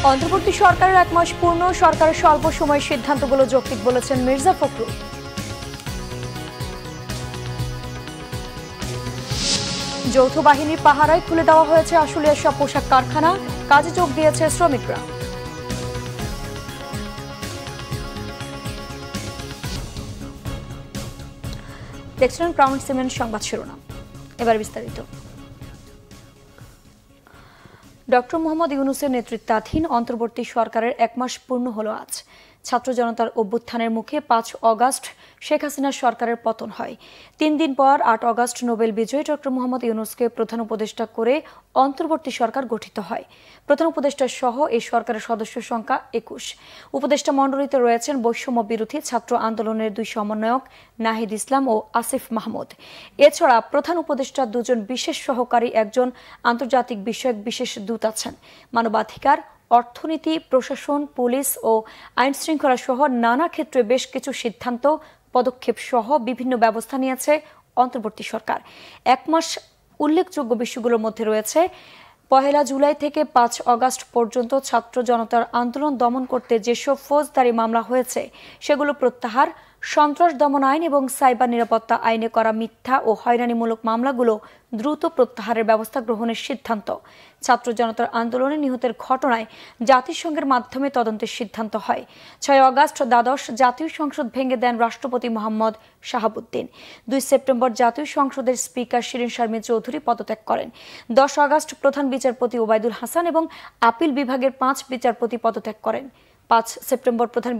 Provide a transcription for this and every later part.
অন্তর্বর্তী সরকারের 1 মাস পূর্ণ, সরকারের স্বল্প সময়ের সিদ্ধান্তগুলো যৌক্তিক বলেছেন মির্জা ফখরুল। যৌথ বাহিনীর পাহারায় খুলে দেওয়া হয়েছে আশুলিয়ার সব পোশাক কারখানা, কাজে যোগ দিয়েছে শ্রমিকরা। দেখছেন ক্রাউন সিমেন্ট সংবাদ শিরোনাম, এবার বিস্তারিত। ডক্টর মোহাম্মদ ইউনূসের নেতৃত্বাধীন অন্তর্বর্তী সরকারের 1 মাস পূর্ণ হলো আজ। ছাত্র জনতার অভ্যুত্থানের মুখে 5 অগাস্ট শেখ হাসিনার সরকারের পতন হয়। 3 দিন পর 8 অগাস্ট নোবেল বিজয়ী ডক্টর মোহাম্মদ ইউনূসকে প্রধান উপদেষ্টা করে অন্তর্বর্তী সরকার গঠিত হয়। প্রধান উপদেষ্টা সহ এই সরকারের সদস্য সংখ্যা 21। উপদেষ্টা মণ্ডলীতে রয়েছেন বৈষম্য বিরোধী ছাত্র আন্দোলনের 2 সমন্বয়ক নাহিদ ইসলাম ও আসিফ মাহমুদ। এছাড়া প্রধান উপদেষ্টা 2 জন বিশেষ সহকারী, 1 জন আন্তর্জাতিক বিষয়ক বিশেষ দূত আছেন। মানবাধিকার, অর্থনীতি, প্রশাসন, পুলিশ ও আইন শৃঙ্খলা সহ নানা ক্ষেত্রে বেশ কিছু সিদ্ধান্ত, পদক্ষেপ সহ বিভিন্ন ব্যবস্থা নিয়েছে অন্তর্বর্তী সরকার। 1 মাস উল্লেখযোগ্য বিষয়গুলোর মধ্যে রয়েছে 1 জুলাই থেকে 5 অগাস্ট পর্যন্ত ছাত্র জনতার আন্দোলন দমন করতে যেসব ফৌজদারি মামলা হয়েছে সেগুলো প্রত্যাহার, সন্ত্রাস দমন আইন এবং সাইবার নিরাপত্তা আইনে করা মিথ্যা ও হয়রানিমূলক মামলাগুলো দ্রুত প্রত্যাহারের ব্যবস্থা গ্রহণের সিদ্ধান্ত। ছাত্র জনতার আন্দোলনে নিহতের ঘটনায় জাতিসংঘের মাধ্যমে তদন্তের সিদ্ধান্ত হয়। 6 অগাস্ট দ্বাদশ জাতীয় সংসদ ভেঙে দেন রাষ্ট্রপতি মোহাম্মদ শাহাবুদ্দিন। 2 সেপ্টেম্বর জাতীয় সংসদের স্পিকার শিরীন শারমিন চৌধুরী পদত্যাগ করেন। 10 অগাস্ট প্রধান বিচারপতি ওবায়দুল হাসান এবং আপিল বিভাগের 5 বিচারপতি পদত্যাগ করেন। 5 সেপ্টেম্বর প্রধান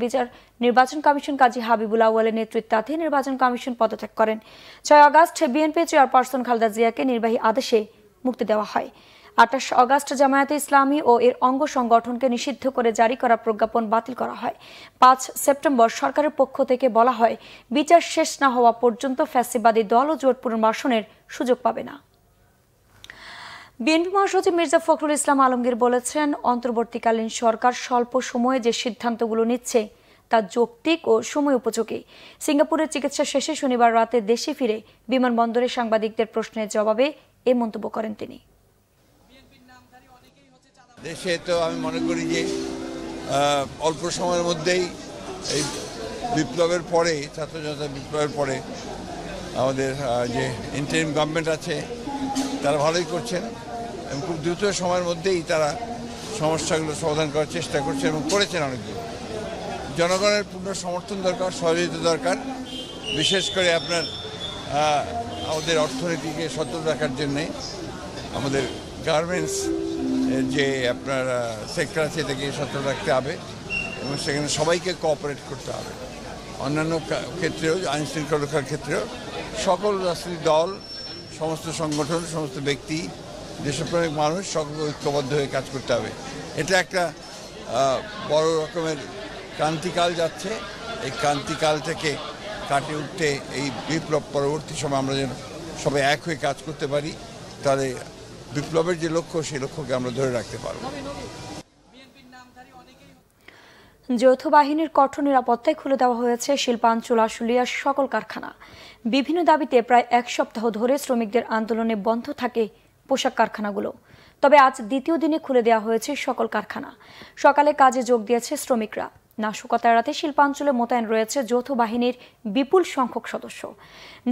নির্বাচন কমিশন কাজী হাবিবুল আউয়ালের নেতৃত্বাধীন নির্বাচন কমিশন পদত্যাগ করেন। 6 অগাস্ট বিএনপি চেয়ারপারসন খালেদা জিয়াকে নির্বাহী আদেশে মুক্তি দেওয়া হয়। 28 অগাস্ট জামায়াতে ইসলামী ও এর অঙ্গ সংগঠনকে নিষিদ্ধ করে জারি করা প্রজ্ঞাপন বাতিল করা হয়। 5 সেপ্টেম্বর সরকারের পক্ষ থেকে বলা হয়, বিচার শেষ না হওয়া পর্যন্ত ফ্যাসিবাদী দল ও জোট পুনর্বাসনের সুযোগ পাবে না। বিএনপি মহাসচিব মির্জা ফখরুল ইসলাম আলমগীর বলেছেন, অন্তর্বর্তীকালীন সরকার স্বল্প সময়ে যে সিদ্ধান্তগুলো নিচ্ছে তা যৌক্তিক ও সময় উপযোগী। সিঙ্গাপুরের চিকিৎসা শেষে শনিবার রাতে দেশে ফিরে বিমানবন্দরে সাংবাদিকদের প্রশ্নের জবাবে এ মন্তব্য করেন তিনি। দেশে তো আমি মনে করি যে অল্প সময়ের মধ্যেই এই বিপ্লবের পরে, ছাত্র জনতা বিপ্লবের পরে আমাদের যে ইন্টারিম গভর্নমেন্ট আছে তারা ভালোই করছেন এবং খুব দ্রুত সময়ের মধ্যেই তারা সমস্যাগুলো সমাধান করার চেষ্টা করছেন এবং করেছেন অনেকগুলো। জনগণের পূর্ণ সমর্থন দরকার, সহযোগিতা দরকার, বিশেষ করে আপনার আমাদের অর্থনীতিকে সচল রাখার জন্যে আমাদের গার্মেন্টস যে আপনার সেক্টর আছে এটাকে সচল রাখতে হবে এবং সেখানে সবাইকে কোঅপারেট করতে হবে। অন্যান্য ক্ষেত্রেও, আইন শৃঙ্খলা রক্ষার ক্ষেত্রেও সকল রাজনৈতিক দল, সমস্ত সংগঠন, সমস্ত ব্যক্তি, দেশপ্রেমিক মানুষ সকলকে ঐক্যবদ্ধ হয়ে কাজ করতে হবে। এটা একটা বড় রকমের ক্রান্তিকাল যাচ্ছে। এই ক্রান্তিকাল থেকে কাটিয়ে উঠতে এই বিপ্লব পরবর্তী সময় আমরা যেন সবাই এক হয়ে কাজ করতে পারি, তাহলে বিপ্লবের যে লক্ষ্য সেই লক্ষ্যকে আমরা ধরে রাখতে পারব। যৌথ বাহিনীর কঠোর নিরাপত্তায় খুলে দেওয়া হয়েছে শিল্পাঞ্চল আশুলিয়ার সকল কারখানা। বিভিন্ন দাবিতে প্রায় 1 সপ্তাহ ধরে শ্রমিকদের আন্দোলনে বন্ধ থাকে পোশাক কারখানাগুলো। তবে আজ দ্বিতীয় দিনে খুলে দেওয়া হয়েছে সকল কারখানা। সকালে কাজে যোগ দিয়েছে শ্রমিকরা। নাশকতা এড়াতে শিল্পাঞ্চলে মোতায়েন রয়েছে যৌথ বাহিনীর বিপুল সংখ্যক সদস্য।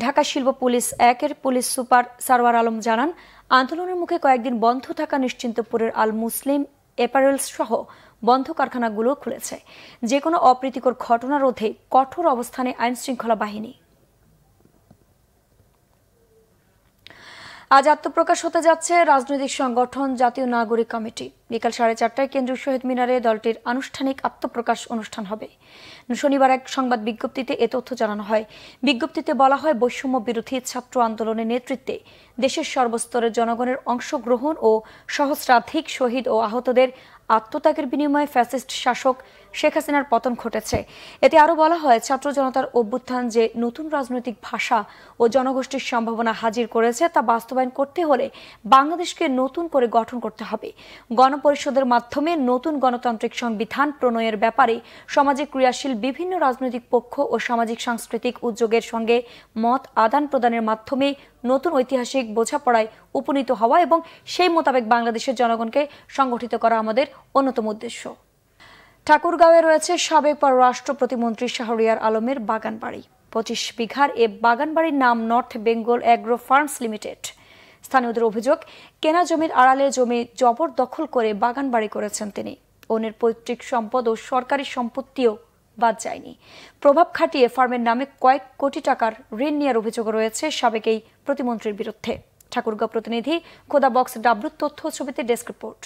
ঢাকা শিল্প পুলিশ 1-এর পুলিশ সুপার সারওয়ার আলম জানান, আন্দোলনের মুখে কয়েকদিন বন্ধ থাকা নিশ্চিন্তপুরের আল মুসলিম অ্যাপারেলস সহ বন্ধ কারখানাগুলো খুলেছে। যে কোনো অপ্রীতিকর ঘটনা রোধে কঠোর অবস্থানে আইন শৃঙ্খলা বাহিনী। আজ আত্মপ্রকাশ হতে যাচ্ছে রাজনৈতিক সংগঠন জাতীয় নাগরিক কমিটি। বিকাল 4:30টায় কেন্দ্রীয় শহীদ মিনারে দলটির আনুষ্ঠানিক আত্মপ্রকাশ অনুষ্ঠান হবে। শনিবার এক সংবাদ বিজ্ঞপ্তিতে এ তথ্য জানানো হয়। বিজ্ঞপ্তিতে বলা হয়, বৈষম্য বিরোধী ছাত্র আন্দোলনের নেতৃত্বে দেশের সর্বস্তরের জনগণের অংশগ্রহণ ও সহস্রাধিক শহীদ ও আহতদের আত্মত্যাগের বিনিময়ে ফ্যাসিস্ট শাসক শেখ হাসিনার পতন ঘটেছে। এতে আরও বলা হয়, ছাত্র জনতার অভ্যুত্থান যে নতুন রাজনৈতিক ভাষা ও জনগোষ্ঠীর সম্ভাবনা হাজির করেছে তা বাস্তবায়ন করতে হলে বাংলাদেশকে নতুন করে গঠন করতে হবে। গণপরিষদের মাধ্যমে নতুন গণতান্ত্রিক সংবিধান প্রণয়ের ব্যাপারে সমাজে ক্রিয়াশীল বিভিন্ন রাজনৈতিক পক্ষ ও সামাজিক সাংস্কৃতিক উদ্যোগের সঙ্গে মত আদান প্রদানের মাধ্যমে নতুন ঐতিহাসিক বোঝাপড়ায় উপনীত হওয়া এবং সেই মোতাবেক বাংলাদেশের জনগণকে সংগঠিত করা আমাদের অন্যতম উদ্দেশ্য। ঠাকুরগাঁওয়ে রয়েছে সাবেক পররাষ্ট্র প্রতিমন্ত্রী শাহরিয়ার আলমের বাগানবাড়ি। 25 বিঘার এ বাগানবাড়ির নাম North Bengal Agro Farms Limited. স্থানীয়দের অভিযোগ, কেনা জমির আড়ালে জমি জবরদখল করে বাগানবাড়ি করেছেন তিনি। অন্যের পৈতৃক সম্পদ ও সরকারি সম্পত্তিও বাদ যায়নি। প্রভাব খাটিয়ে ফার্মের নামে কয়েক কোটি টাকার ঋণ নেওয়ার অভিযোগ রয়েছে সাবেক এই প্রতিমন্ত্রীর বিরুদ্ধে। ঠাকুরগাঁও প্রতিনিধি খোদা বক্স ডাব্লু তথ্য ছবিতে ডেস্ক রিপোর্ট।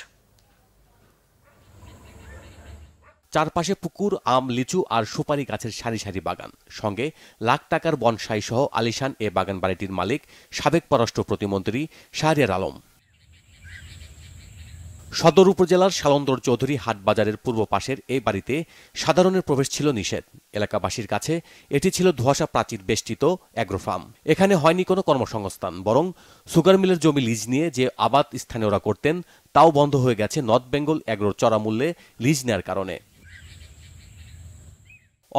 চারপাশে পুকুর, আম, লিচু আর সুপারি গাছের সারি সারি বাগান, সঙ্গে লাখ টাকার বনসাই সহ আলিশান এ বাগান বাড়িটির মালিক সাবেক পররাষ্ট্র প্রতিমন্ত্রী শাহরিয়ার আলম। সদর উপজেলার শালন্দর চৌধুরী হাট বাজারের পূর্ব পাশের এই বাড়িতে সাধারণের প্রবেশ ছিল নিষেধ। এলাকাবাসীর কাছে এটি ছিল ধোঁয়াশা প্রাচীর বেষ্টিত অ্যাগ্রো ফার্ম। এখানে হয়নি কোনো কর্মসংস্থান, বরং সুগার মিলের জমি লিজ নিয়ে যে আবাদ স্থানীয়রা করতেন তাও বন্ধ হয়ে গেছে নর্থ বেঙ্গল অ্যাগ্রোর চড়া মূল্যে লিজ নেয়ার কারণে।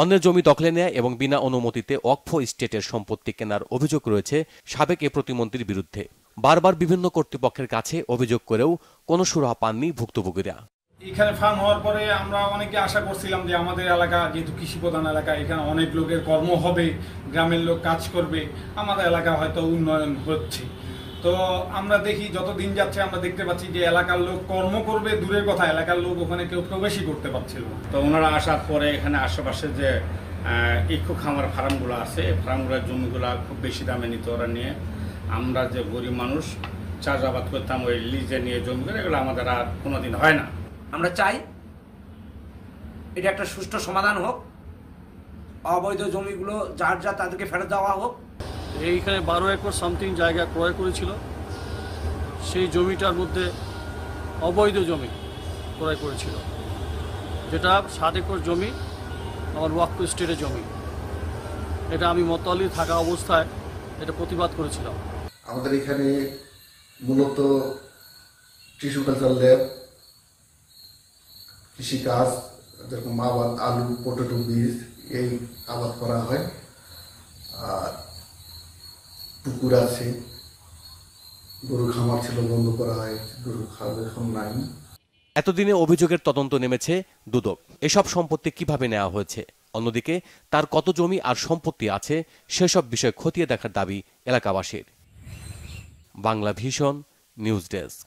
অন্যের জমি দখলে নেয়া এবং বিনা অনুমতিতে ওয়াকফ স্টেটের সম্পত্তি কেনার অভিযোগ রয়েছে সাবেক এ প্রতিমন্ত্রীর বিরুদ্ধে। বারবার বিভিন্ন কর্তৃপক্ষের কাছে অভিযোগ করেও কোনো সুরাহা পাননি ভুক্তভোগীরা। এখানে ফার্ম হওয়ার পরে আমরা অনেকে আশা করছিলাম যে আমাদের এলাকা যেহেতু কৃষি প্রধান এলাকা, এখানে অনেক লোকের কর্ম হবে, গ্রামের লোক কাজ করবে, আমাদের এলাকা হয়তো উন্নয়ন হচ্ছে। তো আমরা দেখি যত দিন যাচ্ছে আমরা দেখতে পাচ্ছি যে এলাকার লোক কর্ম করবে দূরের কথা, এলাকার লোক ওখানে কেউ প্রবেশই করতে পারছিল না। তো ওনারা আসার পরে এখানে আশেপাশে যে ইক্ষু খামার ফার্মগুলো আছে, এই ফার্মগুলোর জমিগুলো খুব বেশি দামে নিত ওরা নিয়ে। আমরা যে গরিব মানুষ চাষাবাদ করতাম ওই লিজে নিয়ে জমিগুলো, এগুলো আমাদের আর কোনোদিন হয় না। আমরা চাই এটা একটা সুষ্ঠু সমাধান হোক, অবৈধ জমিগুলো যার যা তাদেরকে ফেরত দেওয়া হোক। এইখানে 12 একর সামথিং জায়গা ক্রয় করেছিল, সেই জমিটার মধ্যে অবৈধ জমি ক্রয় করেছিল, যেটা 7 একর জমি আমার ওয়াকফ স্টেটের জমি। এটা আমি মতোয়ালি থাকা অবস্থায় এটা প্রতিবাদ করেছিলাম। আমাদের এখানে মূলত টিস্যু কালচার ল্যাব, কৃষিকাজ, যেরকম আবাদ, আলু, পটেটো বীজ এই আবাদ করা হয়। আর পুকুর আছে, গরু খামার ছিল, বন্ধ করা হয়, গরু খাবার এখন নাই। এতদিনে অভিযোগের তদন্ত নেমেছে দুদক। এসব সম্পত্তি কিভাবে নেওয়া হয়েছে, অন্যদিকে তার কত জমি আর সম্পত্তি আছে সেসব বিষয় খতিয়ে দেখার দাবি এলাকাবাসীর। Bangla vision news desk.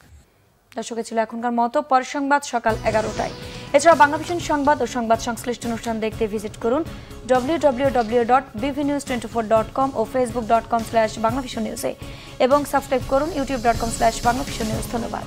দর্শক, ছিল এখনকার মতো। পরের সংবাদ সকাল 11টায়। এছাড়া বাংলা ভিশন সংবাদ ও সংবাদ সংশ্লিষ্ট অনুষ্ঠান দেখতে ভিজিট করুন www.bvnews24.com ও facebook.com/banglavisionnews এবং সাবস্ক্রাইব করুন youtube.com/banglavisionnews। ধন্যবাদ।